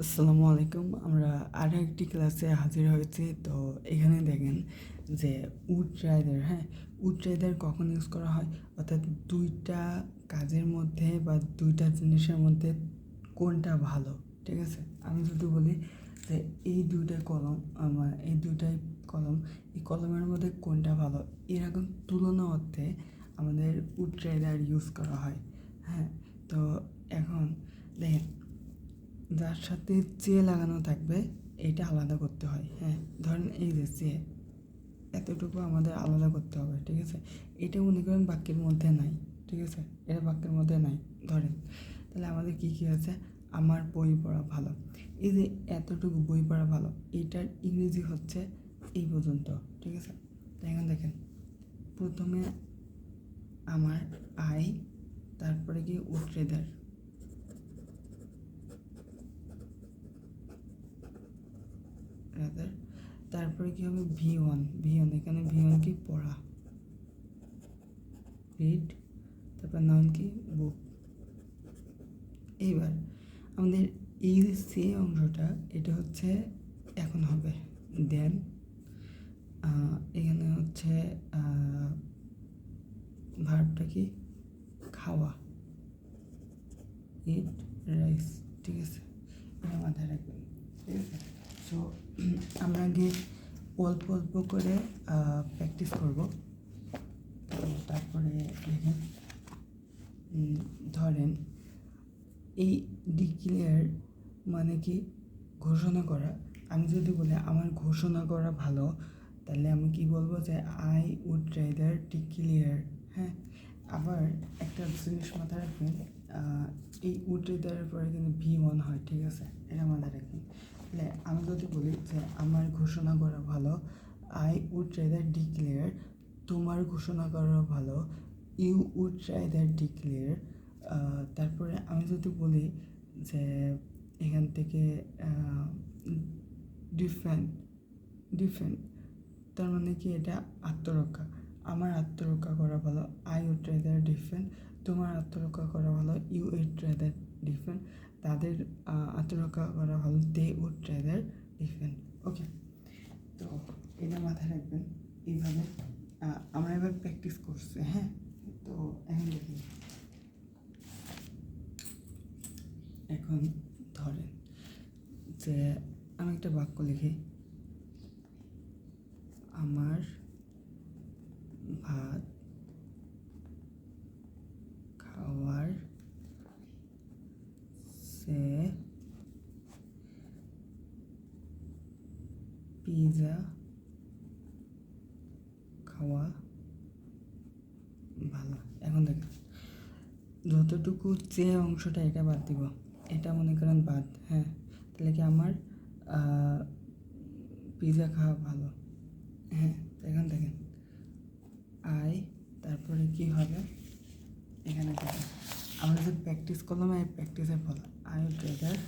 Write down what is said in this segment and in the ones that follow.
আসসালামু আলাইকুম। আমরা আরও একটি ক্লাসে হাজির হয়েছি। তো এখানে দেখেন যে উড রাইডার, উড রাইডার কখন ইউজ করা হয়, অর্থাৎ দুইটা কাজের মধ্যে বা দুইটা জিনিসের মধ্যে কোনটা ভালো, ঠিক আছে। আমি যদি বলি যে এই দুইটাই কলম, এই দুইটাই কলম, এই কলমের মধ্যে কোনটা ভালো, এরকম তুলনা অর্থে আমাদের উড রাইডার ইউজ করা হয়। তো এখন দেখেন, যার সাথে লাগানো থাকবে এটা আলাদা করতে হয়। ধরেন এই যে এতটুকু আমাদের আলাদা করতে হবে, ঠিক আছে। এটা মনে করেন বাক্যের মধ্যে নাই, ঠিক আছে, এটা বাক্যের মধ্যে নাই। ধরেন তাহলে আমাদের কী আছে, আমার বই পড়া ভালো। এই যে এতটুকু বই পড়া ভালো, এটার ইংরেজি হচ্ছে এই পর্যন্ত, ঠিক আছে। তো এখন দেখেন, প্রথমে আমার আই, তারপরে কি উট্রেদার, তারপরে কি হবে V1, এখানে V1 কি পড়া, রিড, তারপর নাউন কি বুক। এইবার আমাদের এই যে সে অংশটা, এটা হচ্ছে এখন হবে দেন, এখানে হচ্ছে ভার্বটা কি খাওয়া, ইট রাইস, ঠিক আছে। এটা মাথায় রাখবেন, ঠিক আছে। সো আমরা আগে অল্প অল্প করে প্র্যাকটিস করব। তারপরে দেখেন, ধরেন এই ডিক্লেয়ার মানে কি ঘোষণা করা। আমি যদি বলি আমার ঘোষণা করা ভালো, তাহলে আমি কি বলবো যে আই উড রাইদার ডিক্লেয়ার। আবার একটা জিনিস মাথায় রাখবেন, এই উড রাইদারের পরে কিন্তু V1 হয়, ঠিক আছে, এটা মাথায় রাখবেন। তাহলে আমি যদি বলি যে আমার ঘোষণা করা ভালো, আই উড রাইদার ডিক্লেয়ার, তোমার ঘোষণা করা ভালো, ইউ উড রাইদার ডিক্লেয়ার। তারপরে আমি যদি বলি যে এখান থেকে ডিফেন্ড, তার মানে কি এটা আত্মরক্ষা, আমার আত্মরক্ষা করা ভালো, আই উড রাদার ডিফেন্ড, তোমার আত্মরক্ষা করা ভালো, ইউ উড রাদার ডিফেন্ড, তাদের আত্মরক্ষা করা ভালো, দে উড রাদার ডিফেন্ড। ওকে, তো এটা মাথায় রাখবেন। এইভাবে আমরা এবার প্র্যাকটিস করছি। তো এখন দেখুন, এখন ধরেন যে আমি একটা বাক্য লিখি, আমার ভাত খাওয়ার সে পিৎজা খাওয়া ভালো। এখন দেখেন, যতটুকু যে অংশটা এটা বাদ দিব, এটা মনে করেন বাদ। তাহলে কি আমার পিৎজা খাওয়া ভালো। এখন দেখেন আই, তারপরে কি হবে, এখানে দেখেন আমরা যে প্র্যাকটিস করলাম, এই প্র্যাকটিসের ফল, আই উড রাদার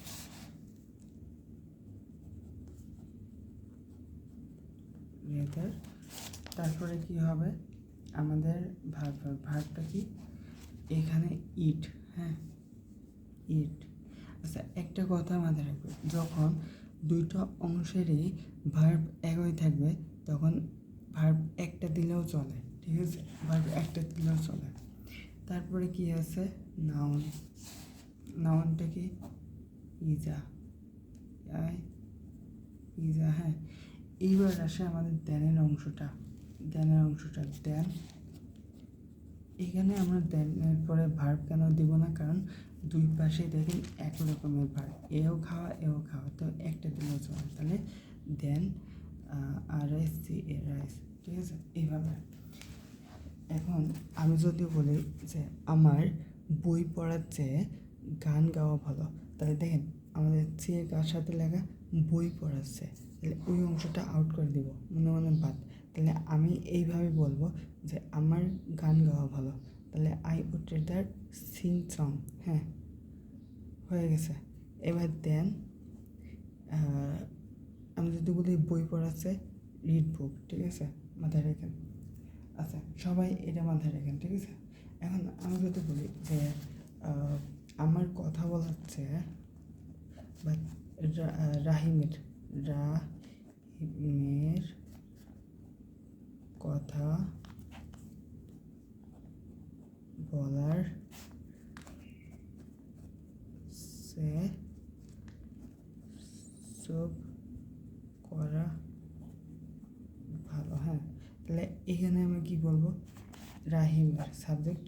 তারপরে কি হবে আমাদের ভার্বটা কি এখানে ইট। ইট। আচ্ছা, একটা কথা মাথায় রাখবে, যখন দুইটা অংশেরই ভার্ব একই থাকবে তখন ভার্ব একটা দিলেও চলে, ঠিক আছে, ভার্ব একটা দিলেও চলে। তারপরে কি আছে নাউন, নাউনটা কি পিজা, পিজা। এইবার আসে আমাদের দেনের অংশটা, দেন, এখানে আমরা দেনের পরে ভার্ব কেন দিব না, কারণ দুই পাশে দেখেন এক রকমের ভার্ব, এও খাওয়া এও খাওয়া, তো একটা দিলেও চলে। তাহলে দেন RISC, রাইস, ঠিক আছে, এইভাবে। এখন আমি যদি বলি যে আমার বই পড়ার চেয়ে গান গাওয়া ভালো, তাহলে দেখেন আমাদের চেয়ে কার সাথে লেখা, বই পড়াচ্ছে, তাহলে ওই অংশটা আউট করে দিব, মনে বাদ। তাহলে আমি এইভাবে বলবো যে আমার গান গাওয়া ভালো, তাহলে I would rather sing song. হয়ে গেছে। এবার দেন আমি যদি বলি বই পড়াচ্ছে, রিড বুক, ঠিক আছে, মাথায় রেখেন। আচ্ছা, সবাই এটা মাথায় রাখেন, ঠিক আছে। এখন আমি যদি বলি যে আমার কথা বলাচ্ছে বা রাহিমের রাহিমের কথা বলার সে চুপ করা ভালো। হ্যাঁ, তাহলে এখানে আমরা কি বলবো, রাহিমের সাবজেক্ট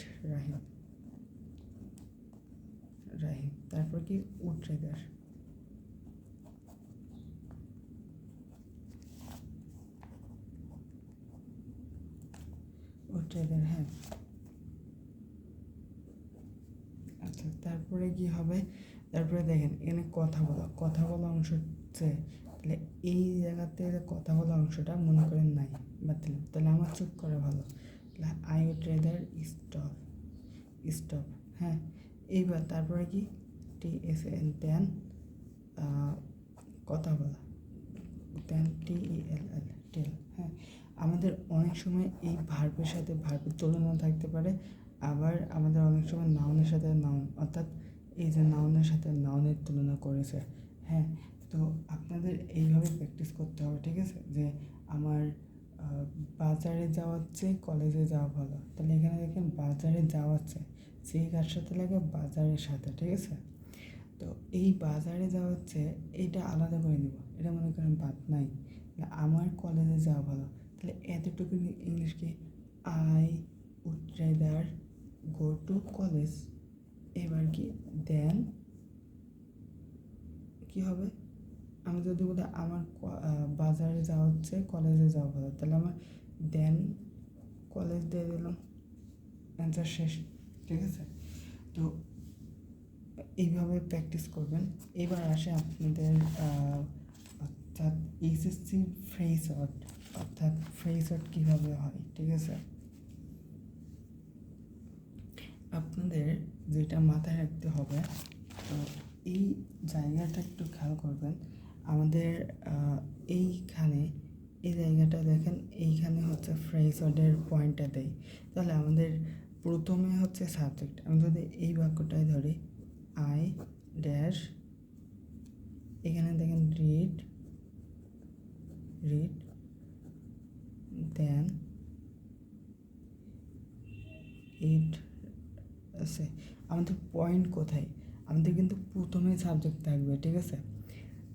রাহিম, তারপর কি উট্রেদার, হ্যাঁ। আচ্ছা, তারপরে কি হবে, তারপরে দেখেন এখানে কথা বলা অংশ হচ্ছে, তাহলে এই জায়গাতে কথা বলা অংশটা মনে করেন নাই, বাদ দিলাম, তাহলে আমার চুপ করা ভালো। তাহলে আই উড রেদার স্টপ। হ্যাঁ, এইবার তারপরে কি TSN দেন কথা বলা, দেন TELL টেল। হ্যাঁ, আমাদের অনেক সময় এই ভার্বের সাথে ভার্বের তুলনা থাকতে পারে, আবার আমাদের অনেক সময় নাউনের সাথে নাউন, অর্থাৎ এই যে নাউনের সাথে নাউনের তুলনা করেছে। হ্যাঁ, তো আপনাদের এইভাবে প্র্যাকটিস করতে হবে, ঠিক আছে, যে আমার বাজারে যাওয়ার চেয়ে কলেজে যাওয়া ভালো। তাহলে এখানে দেখেন বাজারে যাওয়াচ্ছে, সেই কার সাথে লাগে, বাজারের সাথে, ঠিক আছে। তো এই বাজারে যাওয়া হচ্ছে, এইটা আলাদা করে নিব, এটা মনে করেন বাদ নাই। আমার কলেজে যাওয়া ভালো, তাহলে এতটুকু ইংলিশ কি, I would rather go to college. এবার কি দেন কি হবে, আমি যদি বলি আমার বাজারে যাওয়া হচ্ছে কলেজে যাওয়া ভালো, তাহলে আমার দেন কলেজ দিয়ে দিলাম, অ্যান্সার শেষ, ঠিক আছে। তো এইভাবে প্র্যাকটিস করবেন। এবার আসে আপনাদের অর্থাৎ এইচএসসি ফ্রেজ ওয়ার্ড কীভাবে হয়, ঠিক আছে। আপনাদের যেটা মাথায় রাখতে হবে, তো এই জায়গাটা একটু খেয়াল করবেন। আমাদের এইখানে এই জায়গাটা দেখেন, এইখানে হচ্ছে ফ্রেজ ওয়ার্ডের পয়েন্টটা দেয়, তাহলে আমাদের প্রথমে হচ্ছে সাবজেক্ট। আমি যদি এই বাক্যটাই ধরি, আই ড্যাশ, এখানে দেখেন রিড দেন ইট আছে। আমাদের পয়েন্ট কোথায়, আমাদের কিন্তু প্রথমে সাবজেক্ট থাকবে, ঠিক আছে।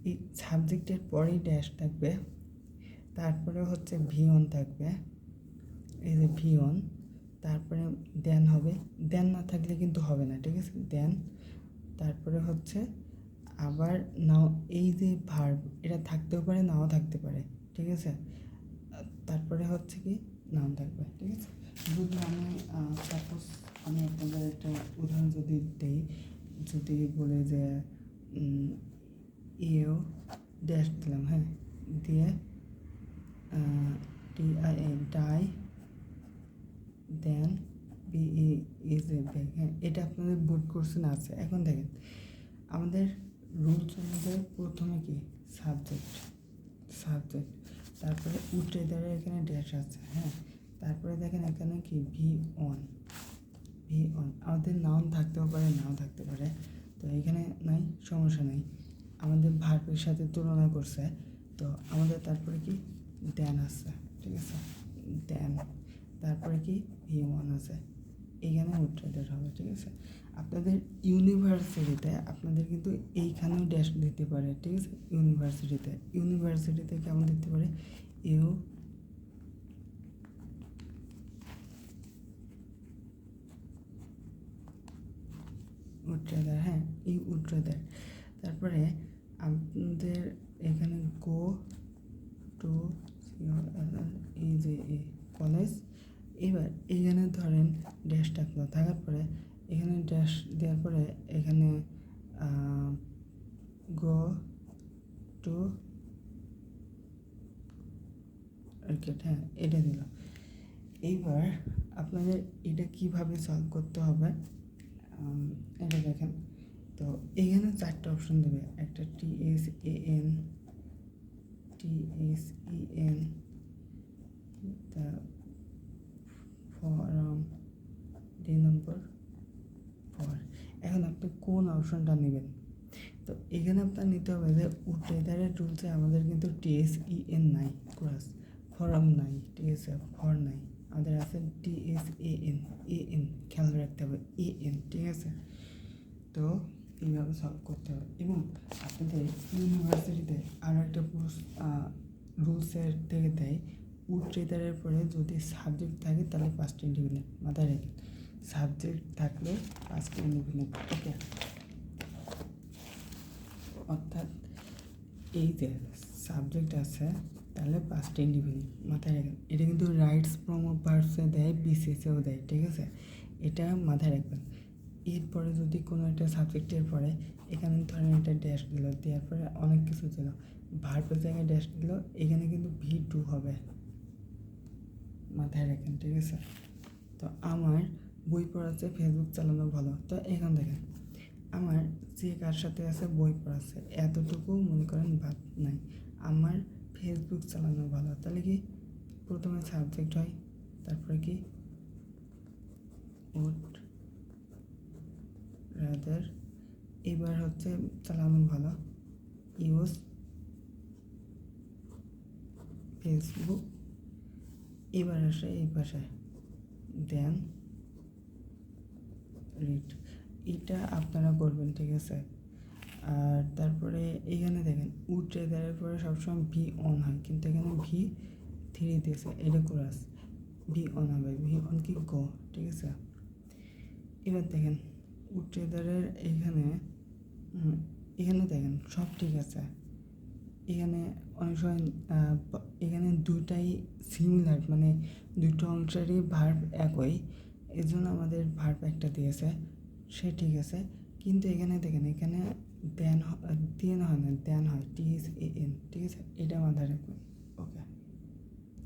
এই সাবজেক্টের পরেই ড্যাশ থাকবে, তারপরে হচ্ছে V1 থাকবে, এই যে V1, তারপরে দেন হবে, দেন না থাকলে কিন্তু হবে না, ঠিক আছে। দেন তারপরে হচ্ছে আবার নাও, এই যে ভার্ব এটা থাকতেও পারে নাও থাকতে পারে, ঠিক আছে। তারপরে হচ্ছে কি নাউন থাকবে, ঠিক আছে। যদি আমি সাপোজ আমি আপনাদের একটা উদাহরণ যদি দিই, যদি বলে যে ইউ ড্যাশ দিলাম, হ্যাঁ, দিয়ে DIA die, then BE is a bag. হ্যাঁ, এটা আপনাদের বোর্ড কোশ্চেন আছে। এখন দেখেন আমাদের রুলস অনুযায়ী প্রথমে কি সাবজেক্ট, তারপরে উঠে দাঁড়িয়ে এখানে ড্যাশ আছে, হ্যাঁ, তারপরে দেখেন এখানে কি V1, আমাদের নাউন থাকতেও পারে নাও থাকতে পারে, তো এখানে নাই, সমস্যা নেই, আমাদের ভার্বের সাথে তুলনা করছে, তো আমাদের তারপরে কি দেন আছে, ঠিক আছে, দেন তারপরে কি V1 আছে, এইখানে উঠে হবে, ঠিক আছে। আপনাদের ইউনিভার্সিটিতে আপনাদের কিন্তু এইখানেও ড্যাশ দিতে পারে, ঠিক আছে। ইউনিভার্সিটিতে কেমন দিতে পারে, ইউ উড্রেদার, হ্যাঁ, ইউ উড্রেদার। তারপরে আপনাদের এখানে গো টু এই যে কলেজ, এবার এখানে ধরেন ড্যাশ থাকলো, থাকার পরে এখানে ড্যাশ দেওয়ার পরে এখানে গো টু ক্রিকেট, হ্যাঁ, এটা দিল। এইবার আপনাদের এটা কিভাবে সলভ করতে হবে, এটা দেখেন, তো এখানে চারটে অপশন দেবে, একটা TSEN, তা ফরম, 2 নম্বর ফর। এখন আপনি কোন অপশনটা নেবেন, তো এখানে আপনার নিতে হবে যে উড্রাইডারের রুলসে আমাদের কিন্তু TSEN নাই, ক্রস ফরম নাই, ঠিক আছে, ফর নাই, আমাদের আছে TSAN, AN খেয়াল রাখতে হবে, AN, ঠিক আছে। তো এইভাবে সলভ করতে হবে। এবং আপনাদের ইউনিভার্সিটিতে আরও একটা রুলসের থেকে দেয়, উড্রাইডারের পরে যদি সাবজেক্ট থাকে তাহলে পাস্ট ইন্ডিপেন্ডেন্ট, মাথায় রাখেন, সাবজেক্ট থাকলে পাস্ট ইন্ডিপেন্ডেন্ট, ওকে। অর্থাৎ এই যে সাবজেক্ট আছে তাহলে পাস্ট ইন্ডিপেন্ডেন্ট, মাথায় রাখবেন। এটা কিন্তু রাইটস ফ্রম ভার্বসে দেয়, বিসিএসেও দেয়, ঠিক আছে, এটা মাথায় রাখবেন। এরপরে যদি কোনো একটা সাবজেক্টের পরে এখানে ধরেন একটা ড্যাশ দিল, দেওয়ার পরে অনেক কিছু দিল, ভার্বের জায়গায় ড্যাশ দিল, এখানে কিন্তু V2 হবে, মাথায় রাখেন, ঠিক আছে। তো আমার বই পড়াচ্ছে, ফেসবুক চালানো ভালো, তো এখান দেখেন আমার যে কার সাথে আছে বই পড়াচ্ছে, এতটুকু মনে করেন বাদ নাই, আমার ফেসবুক চালানো ভালো, তাহলে কি প্রথমে সাবজেক্ট হয়, তারপরে কি উড রাদার, এবার হচ্ছে চালানো ভালো, ইউজ ফেসবুক, এবার আসে এই পাশে দেন রিড, এটা আপনারা করবেন, ঠিক আছে। আর তারপরে এখানে দেখেন উড্রাইডারের পরে সবসময় V1 হয়, কিন্তু এখানে V3 দিয়েছে, এটা ক্রস, V1 হবে, V1 কি গো, ঠিক আছে। এবার দেখেন উড্রাইডারের এখানে দেখেন সব ঠিক আছে, এখানে অনেক সময় এখানে দুইটাই সিমিলার, মানে দুটো অংশেরই ভার্ব একই, এর জন্য আমাদের ভার্ব একটা দিয়েছে, সে ঠিক আছে। কিন্তু এখানে দেখেন এখানে দেন হয় না, দেন হয় TSAN, ঠিক আছে, এটা মাথায় রাখবেন।